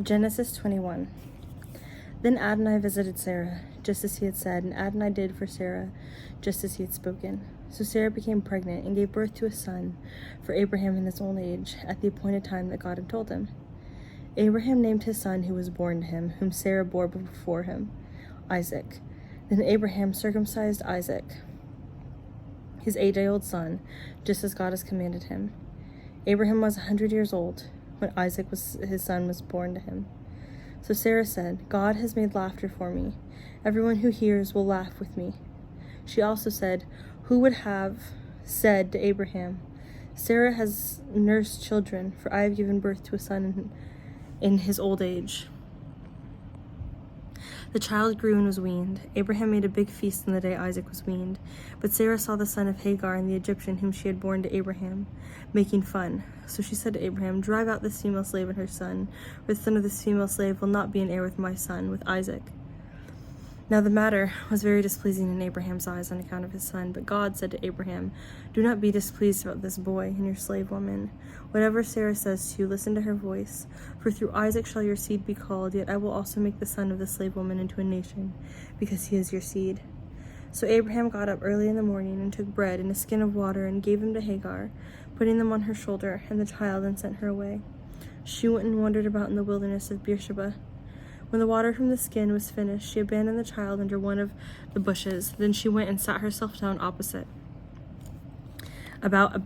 Genesis 21. Then Adonai visited Sarah, just as he had said, and Adonai did for Sarah, just as he had spoken. So Sarah became pregnant and gave birth to a son for Abraham in his old age, at the appointed time that God had told him. Abraham named his son who was born to him, whom Sarah bore before him, Isaac. Then Abraham circumcised Isaac, his 8-day-old son, just as God has commanded him. Abraham was 100 years old when his son was born to him. So Sarah said, God has made laughter for me. Everyone who hears will laugh with me. She also said, who would have said to Abraham, Sarah has nursed children, for I have given birth to a son in his old age. The child grew and was weaned. Abraham made a big feast on the day Isaac was weaned. But Sarah saw the son of Hagar and the Egyptian whom she had borne to Abraham, making fun. So she said to Abraham, drive out this female slave and her son, for the son of this female slave will not be an heir with my son, with Isaac. Now the matter was very displeasing in Abraham's eyes on account of his son. But God said to Abraham, do not be displeased about this boy and your slave woman. Whatever Sarah says to you, listen to her voice. For through Isaac shall your seed be called, yet I will also make the son of the slave woman into a nation, because he is your seed. So Abraham got up early in the morning and took bread and a skin of water and gave them to Hagar, putting them on her shoulder and the child, and sent her away. She went and wandered about in the wilderness of Beersheba. When the water from the skin was finished, she abandoned the child under one of the bushes. Then she went and sat herself down opposite, about a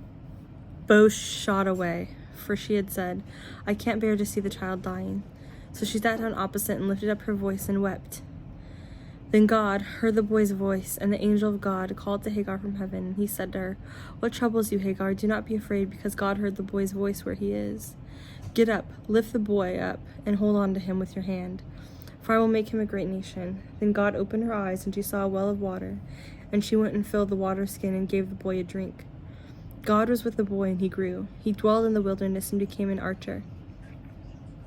bow shot away, for she had said, I can't bear to see the child dying. So she sat down opposite and lifted up her voice and wept. Then God heard the boy's voice, and the angel of God called to Hagar from heaven, and he said to her, what troubles you, Hagar? Do not be afraid, because God heard the boy's voice where he is. Get up, lift the boy up, and hold on to him with your hand, for I will make him a great nation. Then God opened her eyes, and she saw a well of water, and she went and filled the water skin and gave the boy a drink. God was with the boy, and he grew. He dwelled in the wilderness and became an archer.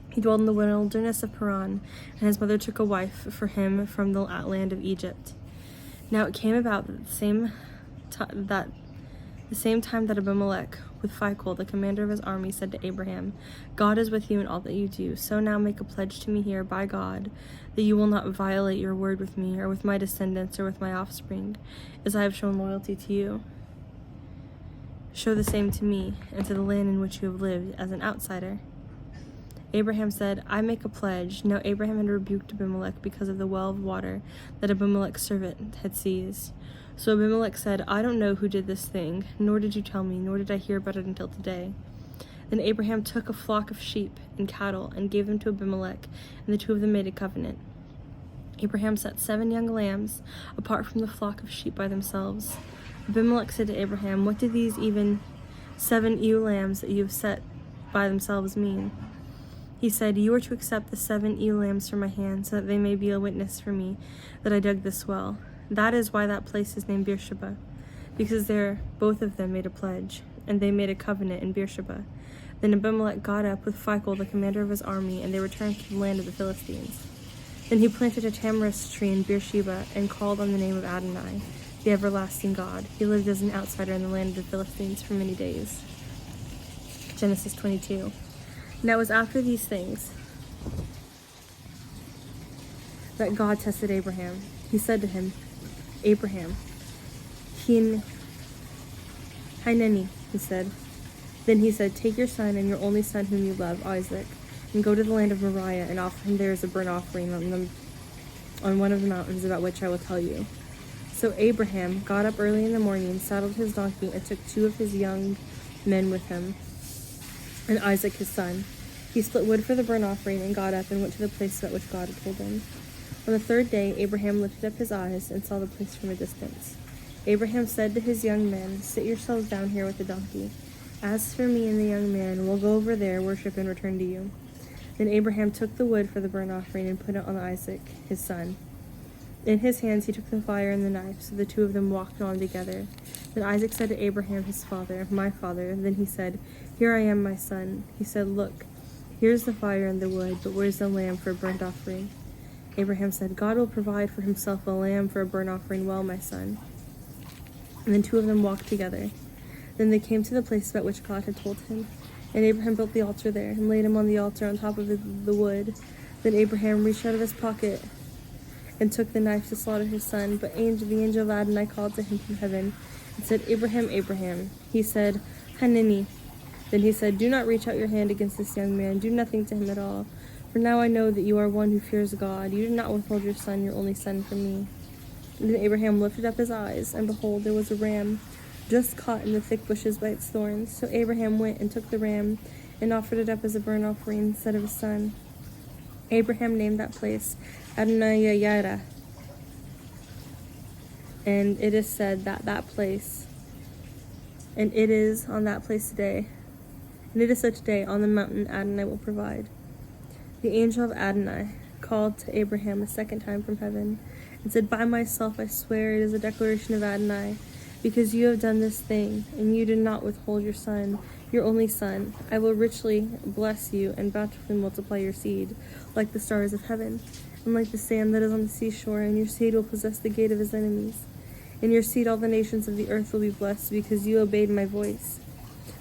He dwelled in the wilderness of Paran, and his mother took a wife for him from the land of Egypt. Now it came about that the same time that Abimelech, with Phicol, the commander of his army, said to Abraham, God is with you in all that you do. So now make a pledge to me here by God, that you will not violate your word with me, or with my descendants, or with my offspring, as I have shown loyalty to you. Show the same to me, and to the land in which you have lived as an outsider. Abraham said, I make a pledge. Now Abraham had rebuked Abimelech because of the well of water that Abimelech's servant had seized. So Abimelech said, I don't know who did this thing, nor did you tell me, nor did I hear about it until today. Then Abraham took a flock of sheep and cattle and gave them to Abimelech, and the two of them made a covenant. Abraham set 7 young lambs apart from the flock of sheep by themselves. Abimelech said to Abraham, what do these even 7 ewe lambs that you have set by themselves mean? He said, you are to accept the 7 ewe lambs from my hand, so that they may be a witness for me that I dug this well. That is why that place is named Beersheba, because there both of them made a pledge, and they made a covenant in Beersheba. Then Abimelech got up with Phicol, the commander of his army, and they returned to the land of the Philistines. Then he planted a tamarisk tree in Beersheba and called on the name of Adonai, the everlasting God. He lived as an outsider in the land of the Philistines for many days. Genesis 22. Now it was after these things that God tested Abraham. He said to him, Abraham, Hineni, he said. Then he said, take your son and your only son whom you love, Isaac, and go to the land of Moriah and offer him there as a burnt offering on one of the mountains about which I will tell you. So Abraham got up early in the morning, saddled his donkey, and took 2 of his young men with him, and Isaac his son. He split wood for the burnt offering and got up and went to the place about which God had told him. On the 3rd day, Abraham lifted up his eyes and saw the place from a distance. Abraham said to his young men, sit yourselves down here with the donkey. As for me and the young man, we'll go over there, worship, and return to you. Then Abraham took the wood for the burnt offering and put it on Isaac, his son. In his hands he took the fire and the knife, so the 2 of them walked on together. Then Isaac said to Abraham, his father, my father. Then he said, here I am, my son. He said, look, here's the fire and the wood, but where's the lamb for a burnt offering? Abraham said, God will provide for himself a lamb for a burnt offering, well, my son. And then 2 of them walked together. Then they came to the place about which God had told him. And Abraham built the altar there and laid him on the altar on top of the wood. Then Abraham reached out of his pocket and took the knife to slaughter his son. But the angel of Adonai called to him from heaven and said, Abraham, Abraham. He said, Hanini. Then he said, do not reach out your hand against this young man. Do nothing to him at all. For now I know that you are one who fears God. You did not withhold your son, your only son, from me. And then Abraham lifted up his eyes, and behold, there was a ram just caught in the thick bushes by its thorns. So Abraham went and took the ram and offered it up as a burnt offering instead of his son. Abraham named that place Adonai, and it is said that that place, and it is on that place today, and it is such a day on the mountain Adonai will provide. The angel of Adonai called to Abraham a second time from heaven and said, by myself I swear it is a declaration of Adonai, because you have done this thing, and you did not withhold your son, your only son. I will richly bless you and bountifully multiply your seed, like the stars of heaven, and like the sand that is on the seashore, and your seed will possess the gate of his enemies. In your seed all the nations of the earth will be blessed, because you obeyed my voice.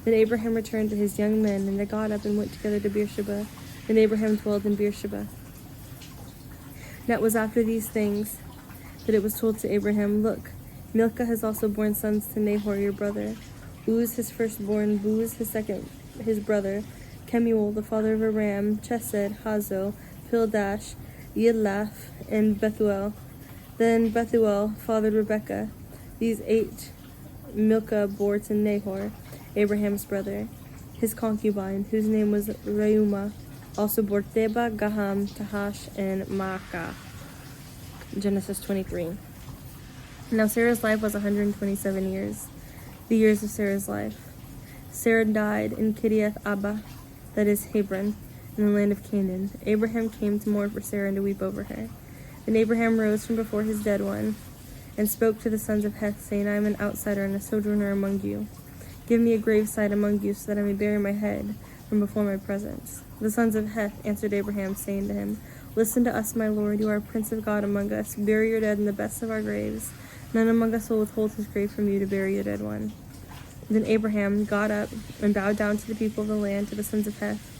Then Abraham returned to his young men, and they got up and went together to Beersheba. Then Abraham dwelled in Beersheba. Now it was after these things that it was told to Abraham, look, Milcah has also borne sons to Nahor your brother, Uz his firstborn, Buz his brother, Kemuel the father of Aram, Chesed, Hazo, Pildash, Yidlaph, and Bethuel. Then Bethuel fathered Rebekah. These 8 Milcah bore to Nahor, Abraham's brother. His concubine, whose name was Reumah, also bore Theba, Gaham, Tahash, and Maacah. Genesis 23. Now Sarah's life was 127 years, the years of Sarah's life. Sarah died in Kiriath Abba, that is Hebron, in the land of Canaan. Abraham came to mourn for Sarah and to weep over her. Then Abraham rose from before his dead one, and spoke to the sons of Heth, saying, I am an outsider and a sojourner among you. Give me a gravesite among you, so that I may bury my head from before my presence. The sons of Heth answered Abraham, saying to him, Listen to us, my lord, you are a prince of God among us. Bury your dead in the best of our graves. None among us will withhold his grave from you to bury your dead one. Then Abraham got up and bowed down to the people of the land, to the sons of Heth,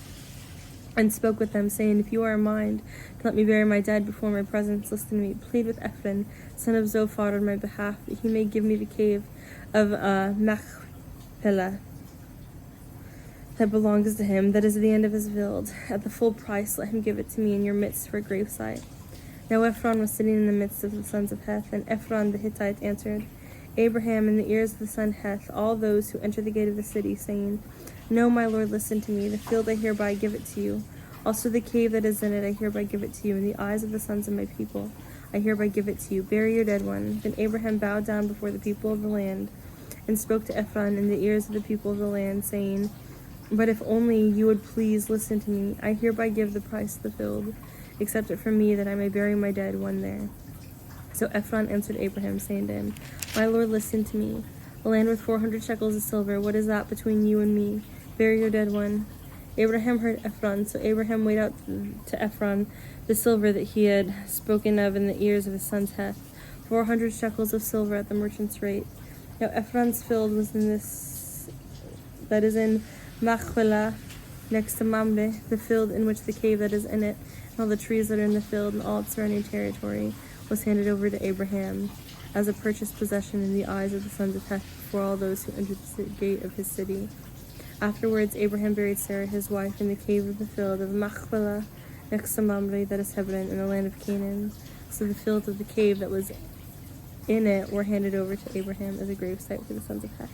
and spoke with them, saying, If you are a mind to let me bury my dead before my presence, listen to me. Plead with Ephron, son of Zophar, on my behalf, that he may give me the cave of Machpelah that belongs to him, that is at the end of his field. At the full price, let him give it to me in your midst for a gravesite. Now Ephron was sitting in the midst of the sons of Heth, and Ephron the Hittite answered Abraham in the ears of the son Heth, all those who enter the gate of the city, saying, No, my lord, listen to me. The field I hereby give it to you. Also the cave that is in it I hereby give it to you. In the eyes of the sons of my people I hereby give it to you. Bury your dead one. Then Abraham bowed down before the people of the land, and spoke to Ephron in the ears of the people of the land, saying, But if only you would please listen to me, I hereby give the price of the field. Accept it from me, that I may bury my dead one there. So Ephron answered Abraham, saying to him, My lord, listen to me. A land with 400 shekels of silver, what is that between you and me? Bury your dead one. Abraham heard Ephron, so Abraham weighed out to Ephron the silver that he had spoken of in the ears of his sons Heth, 400 shekels of silver at the merchant's rate. Now Ephron's field was in this, that is in Machpelah, next to Mamre, the field in which the cave that is in it, and all the trees that are in the field, and all its surrounding territory, was handed over to Abraham as a purchased possession in the eyes of the sons of Heth before all those who entered the gate of his city. Afterwards Abraham buried Sarah his wife in the cave of the field of Machpelah, next to Mamre, that is Hebron, in the land of Canaan. So the field of the cave that was in it were handed over to Abraham as a gravesite for the sons of Heth.